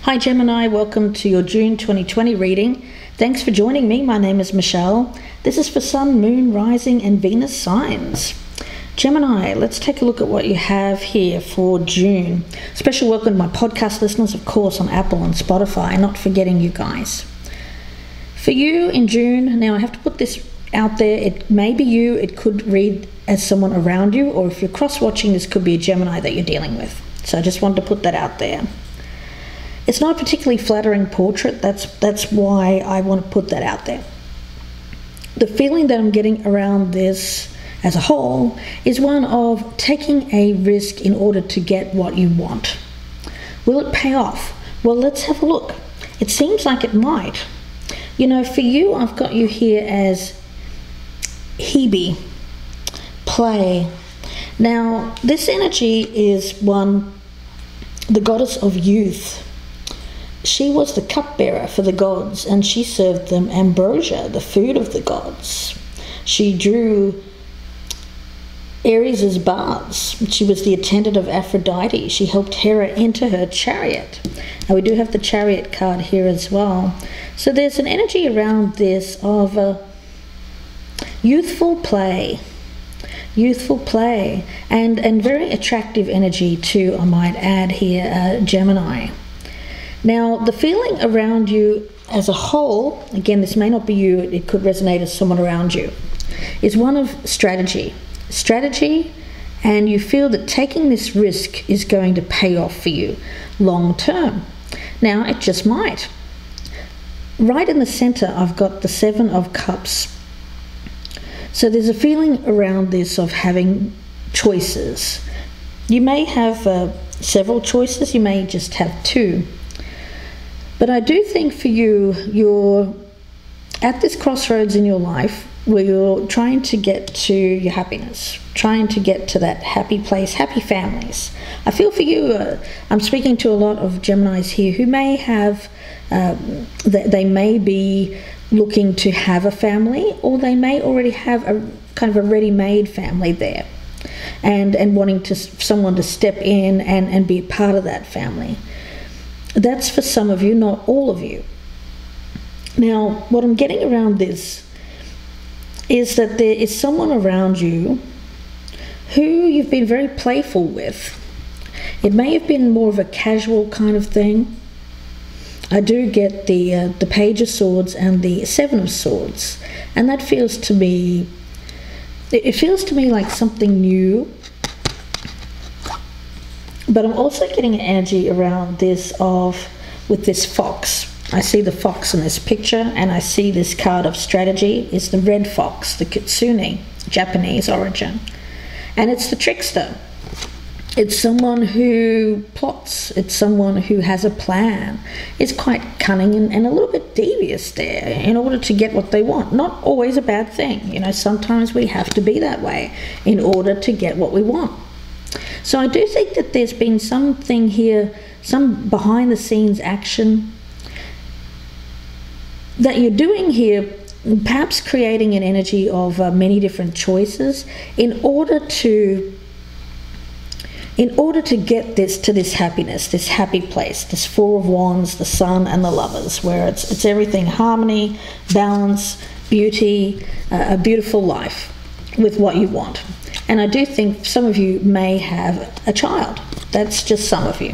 Hi Gemini, welcome to your June 2020 reading. Thanks for joining me. My name is Michelle. This is for Sun, Moon, Rising and Venus signs. Gemini, let's take a look at what you have here for June. Special welcome to my podcast listeners, of course, on Apple and Spotify, not forgetting you guys. For you in June, now I have to put this out there, it may be you, it could read as someone around you, or if you're cross-watching, this could be a Gemini that you're dealing with. So I just wanted to put that out there. It's not a particularly flattering portrait, that's why I want to put that out there. The feeling that I'm getting around this as a whole is one of taking a risk in order to get what you want. Will it pay off? Well, let's have a look. It seems like it might. You know, for you, I've got you here as Hebe, play. Now, this energy is the goddess of youth. She was the cupbearer for the gods, and she served them ambrosia, the food of the gods. She drew Ares's baths. She was the attendant of Aphrodite. She helped Hera into her chariot. And we do have the chariot card here as well. So there's an energy around this of youthful play, and very attractive energy too, I might add here, Gemini. Now, the feeling around you as a whole, again, this may not be you, it could resonate as someone around you, is one of strategy, and you feel that taking this risk is going to pay off for you long term. Now, it just might. Right in the center, I've got the Seven of Cups. So there's a feeling around this of having choices. You may have several choices, you may just have two. But I do think for you, you're at this crossroads in your life where you're trying to get to your happiness, trying to get to that happy place, happy families. I feel for you, I'm speaking to a lot of Geminis here who may have, they may be looking to have a family, or they may already have a kind of a ready-made family there, and wanting someone to step in and be a part of that family. That's for some of you, not all of you. Now, what I'm getting around this is that there is someone around you who you've been very playful with. It may have been more of a casual kind of thing. I do get the Page of Swords and the Seven of Swords, and that feels to me, it feels to me like something new. But I'm also getting an energy around this with this fox. I see the fox in this picture, and I see this card of strategy is the red fox, the kitsune, Japanese origin. And it's the trickster. It's someone who plots. It's someone who has a plan. It's quite cunning and a little bit devious there in order to get what they want. Not always a bad thing. You know, sometimes we have to be that way in order to get what we want. So I do think that there's been something here, some behind the scenes action that you're doing here, perhaps creating an energy of many different choices in order to get this happiness, this happy place, this Four of Wands, the Sun and the Lovers, where it's everything harmony, balance, beauty, a beautiful life with what you want. And I do think some of you may have a child. That's just some of you.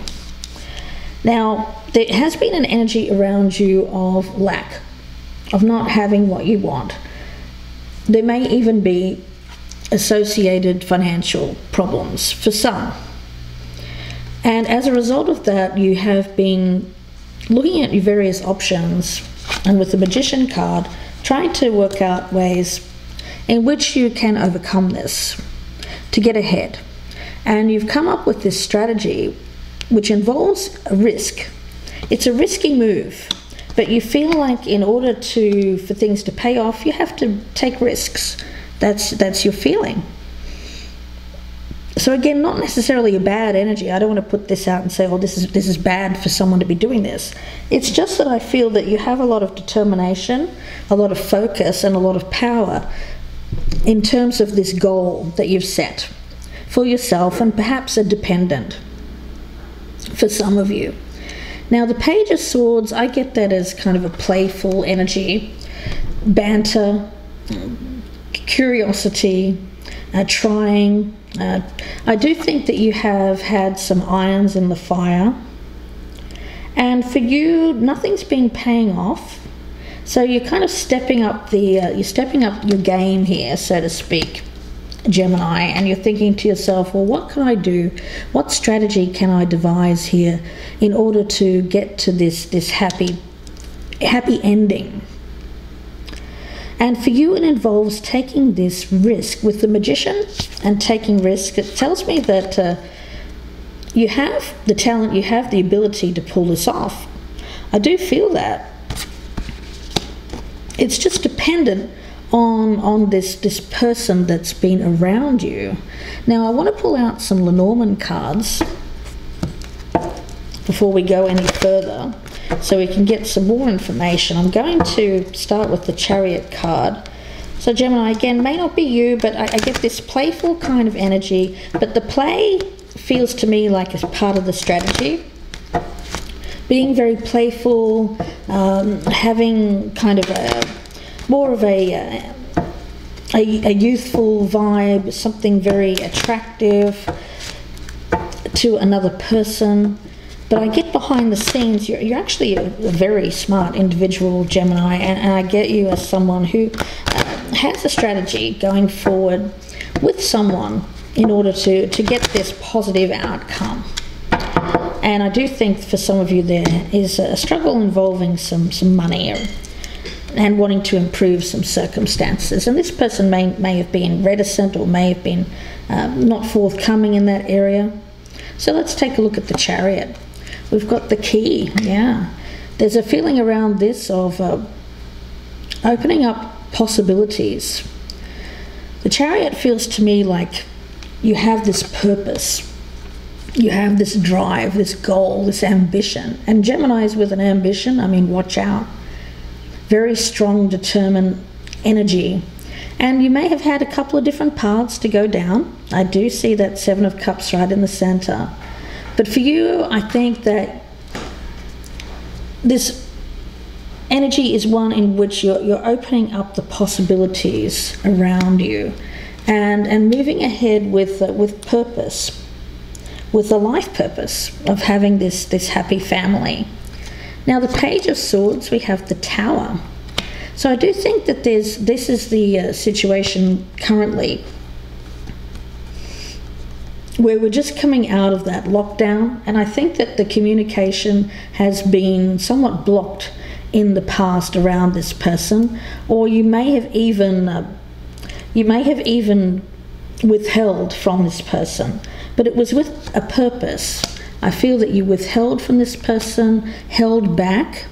Now, there has been an energy around you of lack, of not having what you want. There may even be associated financial problems for some. And as a result of that, you have been looking at your various options, and with the Magician card, trying to work out ways in which you can overcome this to get ahead. And you've come up with this strategy which involves a risk. It's a risky move, but you feel like in order for things to pay off, you have to take risks. That's your feeling. So again, not necessarily a bad energy. I don't want to put this out and say, oh, this is bad for someone to be doing this. It's just that I feel that you have a lot of determination, a lot of focus, and a lot of power in terms of this goal that you've set for yourself, and perhaps a dependent for some of you. Now the Page of Swords, I get that as kind of a playful energy, banter, curiosity, trying. I do think that you have had some irons in the fire, and for you, nothing's been paying off. So you're kind of stepping up you're stepping up your game here, so to speak, Gemini, and you're thinking to yourself, well, what can I do? What strategy can I devise here in order to get to this happy ending? And for you, it involves taking this risk. With the Magician and taking risk, it tells me that you have the talent, you have the ability to pull this off. I do feel that. It's just dependent on this person that's been around you. Now, I want to pull out some Lenormand cards before we go any further, so we can get some more information. I'm going to start with the Chariot card. So Gemini, again, may not be you, but I get this playful kind of energy, but the play feels to me like it's part of the strategy. Being very playful, having kind of more of a youthful vibe, something very attractive to another person. But I get behind the scenes, you're actually a very smart individual, Gemini, and I get you as someone who has a strategy going forward with someone in order to get this positive outcome. And I do think for some of you there is a struggle involving some money and wanting to improve some circumstances. And this person may have been reticent or may have been not forthcoming in that area. So let's take a look at the Chariot. We've got the Key, yeah. There's a feeling around this of opening up possibilities. The Chariot feels to me like you have this purpose. You have this drive, this goal, this ambition. And Gemini's with an ambition, I mean, watch out. Very strong, determined energy. And you may have had a couple of different paths to go down. I do see that Seven of Cups right in the center. But for you, I think that this energy is one in which you're opening up the possibilities around you and moving ahead with purpose, with the life purpose of having this happy family. Now the Page of Swords, we have the Tower. So I do think that this is the situation currently where we're just coming out of that lockdown, and I think that the communication has been somewhat blocked in the past around this person, or you may have even withheld from this person, but it was with a purpose. I feel that you withheld from this person, held back.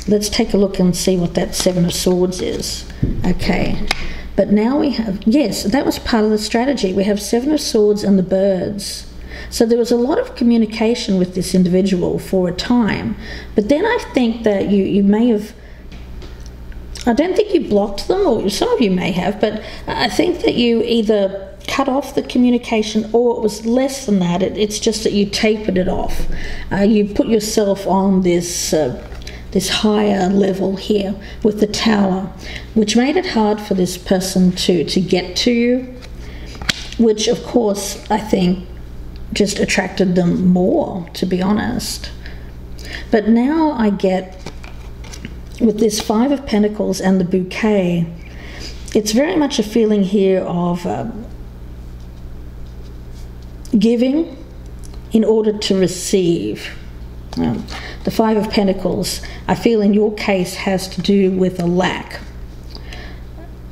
Let's take a look and see what that Seven of Swords is. Okay, but now we have, yes, that was part of the strategy. We have Seven of Swords and the birds. So there was a lot of communication with this individual for a time, but then I think that you may have, I don't think you blocked them, or some of you may have, but I think that you either cut off the communication, or it was less than that. It's just that you tapered it off. You put yourself on this higher level here with the Tower, which made it hard for this person to get to you, which of course I think just attracted them more, to be honest. But now I get, with this Five of Pentacles and the bouquet, it's very much a feeling here of giving in order to receive. The Five of Pentacles, I feel in your case, has to do with a lack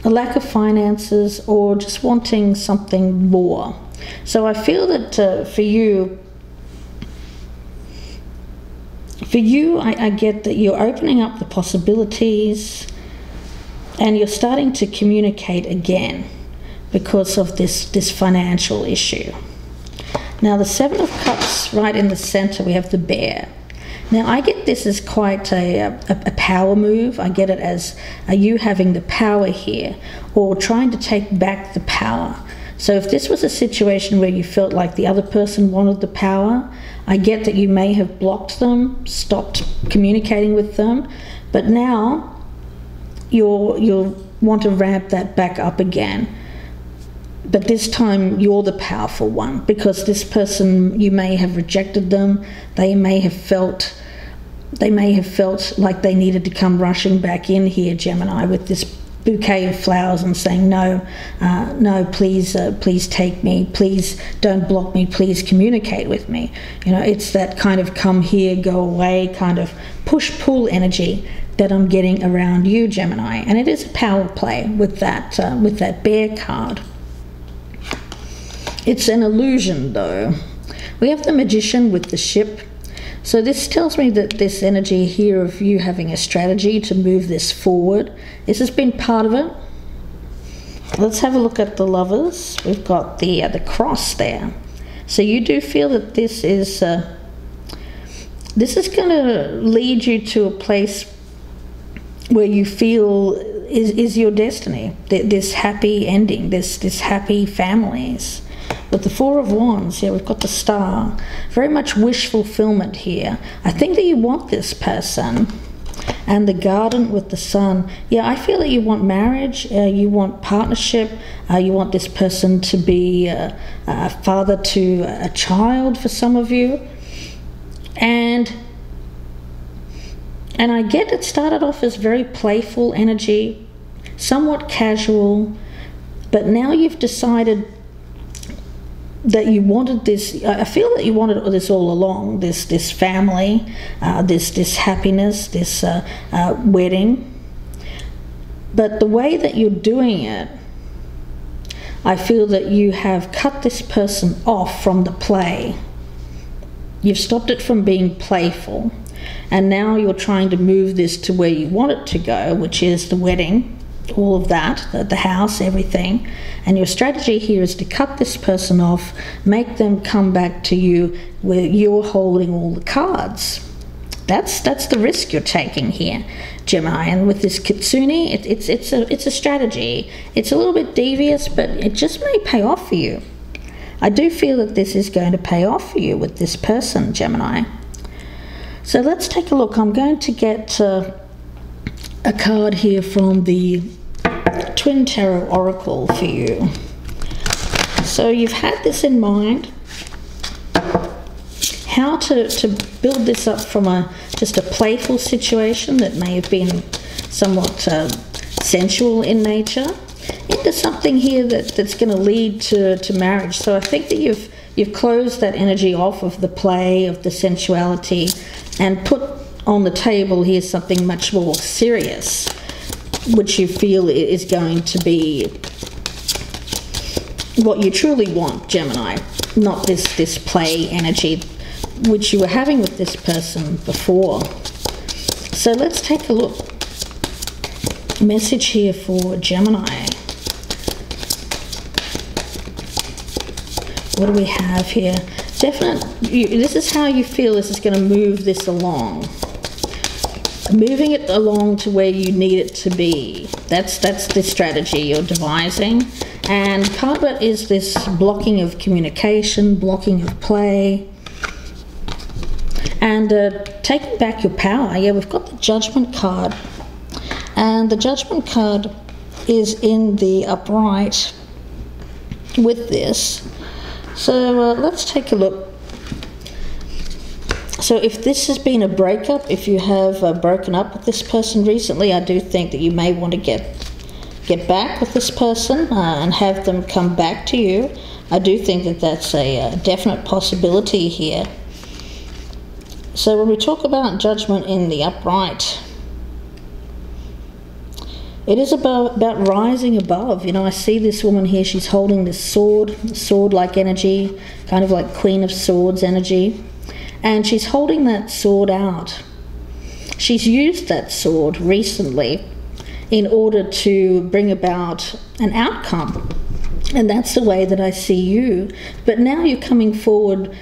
of finances, or just wanting something more. So I feel that for you, I get that you're opening up the possibilities and you're starting to communicate again because of this financial issue. Now the Seven of Cups right in the center, we have the Bear. Now I get this as quite a power move. I get it as you having the power here, or trying to take back the power. So if this was a situation where you felt like the other person wanted the power, I get that you may have blocked them, stopped communicating with them, but now you'll want to ramp that back up again. But this time you're the powerful one, because this person, you may have rejected them. They may have felt like they needed to come rushing back in here, Gemini, with this bouquet of flowers and saying, no, please take me, please don't block me, please communicate with me. You know, it's that kind of come here, go away, kind of push-pull energy that I'm getting around you, Gemini. And it is a power play with that Bear card. It's an illusion, though. We have the Magician with the ship. So this tells me that this energy here of you having a strategy to move this forward, this has been part of it. Let's have a look at the Lovers. We've got the cross there. So you do feel that this is going to lead you to a place where you feel is your destiny. This happy ending, this happy families. With the Four of Wands, yeah, we've got the Star. Very much wish fulfillment here. I think that you want this person. And the Garden with the Sun. Yeah, I feel that you want marriage, you want partnership, you want this person to be a father to a child for some of you. And I get it started off as very playful energy, somewhat casual, but now you've decided that you wanted this. I feel that you wanted this all along, this family, this happiness, this wedding. But the way that you're doing it, I feel that you have cut this person off from the play. You've stopped it from being playful, and now you're trying to move this to where you want it to go, which is the wedding, all of that, the house, everything. And your strategy here is to cut this person off, make them come back to you where you're holding all the cards. That's the risk you're taking here, Gemini. And with this Kitsune, it's a strategy. It's a little bit devious, but it just may pay off for you. I do feel that this is going to pay off for you with this person, Gemini. So let's take a look. I'm going to get a card here from the Twin Tarot Oracle for you. So you've had this in mind, how to build this up from just a playful situation that may have been somewhat sensual in nature into something here that's going to lead to marriage. So I think that you've closed that energy off of the play, of the sensuality, and put on the table here something much more serious, which you feel is going to be what you truly want, Gemini, not this play energy which you were having with this person before. So let's take a look. Message here for Gemini. What do we have here? This is how you feel this is going to move this along. Moving it along to where you need it to be. That's the strategy you're devising. And part of it is this blocking of communication, blocking of play, and taking back your power. Yeah, we've got the Judgment card. And the Judgment card is in the upright with this. So let's take a look. So if this has been a breakup, if you have broken up with this person recently, I do think that you may want to get back with this person and have them come back to you. I do think that that's a definite possibility here. So when we talk about Judgment in the upright, it is about rising above. You know, I see this woman here, she's holding this sword-like energy, kind of like Queen of Swords energy. And she's holding that sword out. She's used that sword recently in order to bring about an outcome. And that's the way that I see you. But now you're coming forward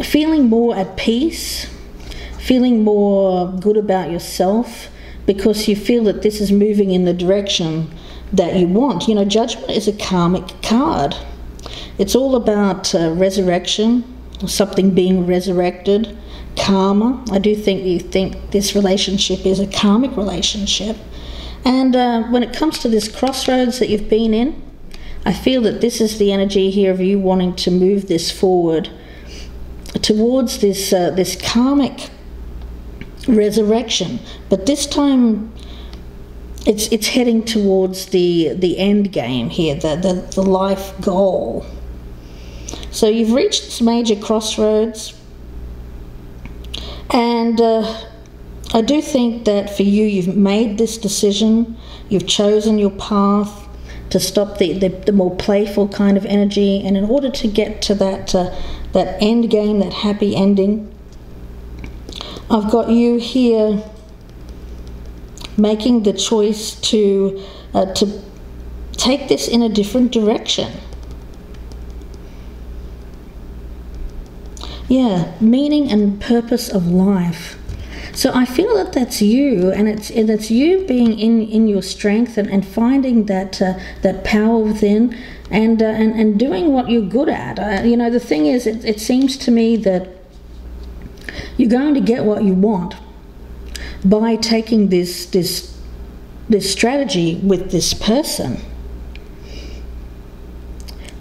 feeling more at peace, feeling more good about yourself, because you feel that this is moving in the direction that you want. You know, Judgment is a karmic card. It's all about resurrection, something being resurrected, karma. I do think you think this relationship is a karmic relationship. And when it comes to this crossroads that you've been in, I feel that this is the energy here of you wanting to move this forward towards this this karmic resurrection. But this time it's heading towards the end game here, the life goal. So you've reached this major crossroads, and I do think that for you, you've made this decision, you've chosen your path to stop the more playful kind of energy, and in order to get to that end game, that happy ending, I've got you here making the choice to take this in a different direction. Yeah, meaning and purpose of life. So I feel that that's you, and it's you being in your strength and finding that power within, and doing what you're good at. You know, the thing is, it seems to me that you're going to get what you want by taking this strategy with this person.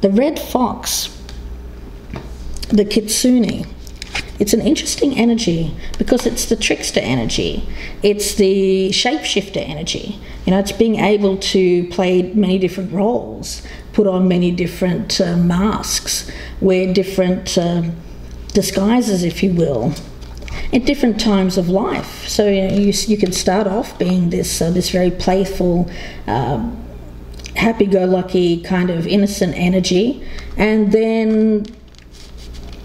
The red fox, the kitsune, it's an interesting energy because it's the trickster energy. It's the shapeshifter energy. You know, it's being able to play many different roles, put on many different masks, wear different disguises, if you will, at different times of life. So you can start off being this very playful, happy-go-lucky kind of innocent energy, and then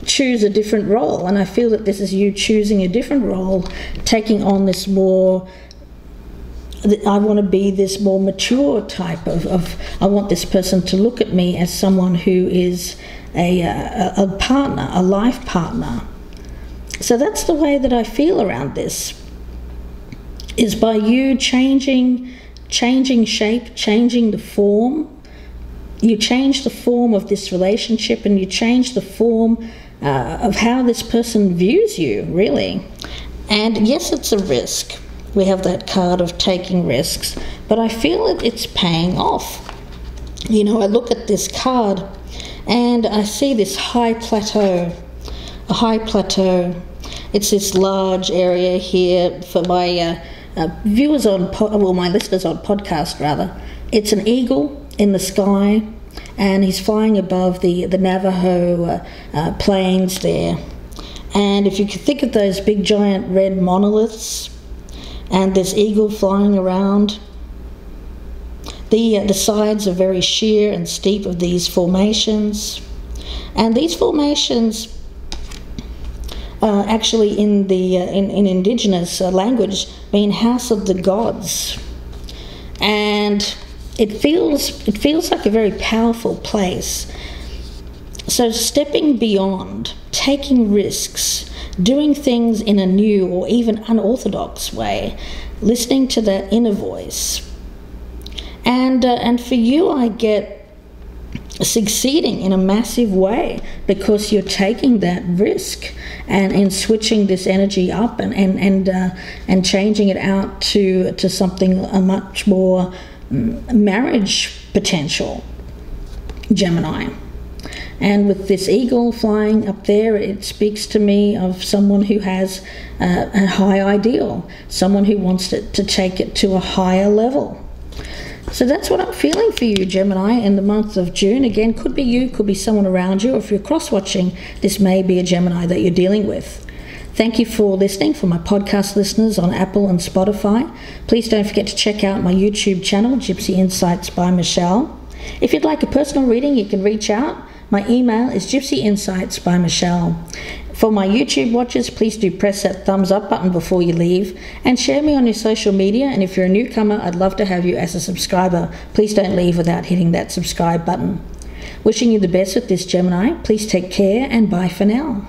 choose a different role. And I feel that this is you choosing a different role, taking on this more, I want to be this more mature type of I want this person to look at me as someone who is a partner, a life partner. So that's the way that I feel around this, is by you changing shape, changing the form. You change the form of this relationship, and you change the form of how this person views you, really. And yes, it's a risk. We have that card of taking risks, but I feel it's paying off. You know, I look at this card and I see this high plateau, a high plateau. It's this large area here for my viewers my listeners on podcast rather. It's an eagle in the sky, and he's flying above the Navajo plains there. And if you could think of those big giant red monoliths and this eagle flying around, the sides are very sheer and steep of these formations. And these formations actually in indigenous language mean house of the gods. And it feels like a very powerful place. So stepping beyond, taking risks, doing things in a new or even unorthodox way, listening to that inner voice. And for you, I get succeeding in a massive way because you're taking that risk and switching this energy up and changing it out to something a much more marriage potential, Gemini. And with this eagle flying up there, it speaks to me of someone who has a high ideal, someone who wants to take it to a higher level. So that's what I'm feeling for you, Gemini, in the month of June. Again, could be you, could be someone around you, or if you're cross-watching, this may be a Gemini that you're dealing with. Thank you for listening. For my podcast listeners on Apple and Spotify, please don't forget to check out my YouTube channel, Gypsy Insights by Michelle. If you'd like a personal reading, you can reach out. My email is gypsyinsights by Michelle. For my YouTube watchers, please do press that thumbs up button before you leave, and share me on your social media. And if you're a newcomer, I'd love to have you as a subscriber. Please don't leave without hitting that subscribe button. Wishing you the best with this, Gemini. Please take care, and bye for now.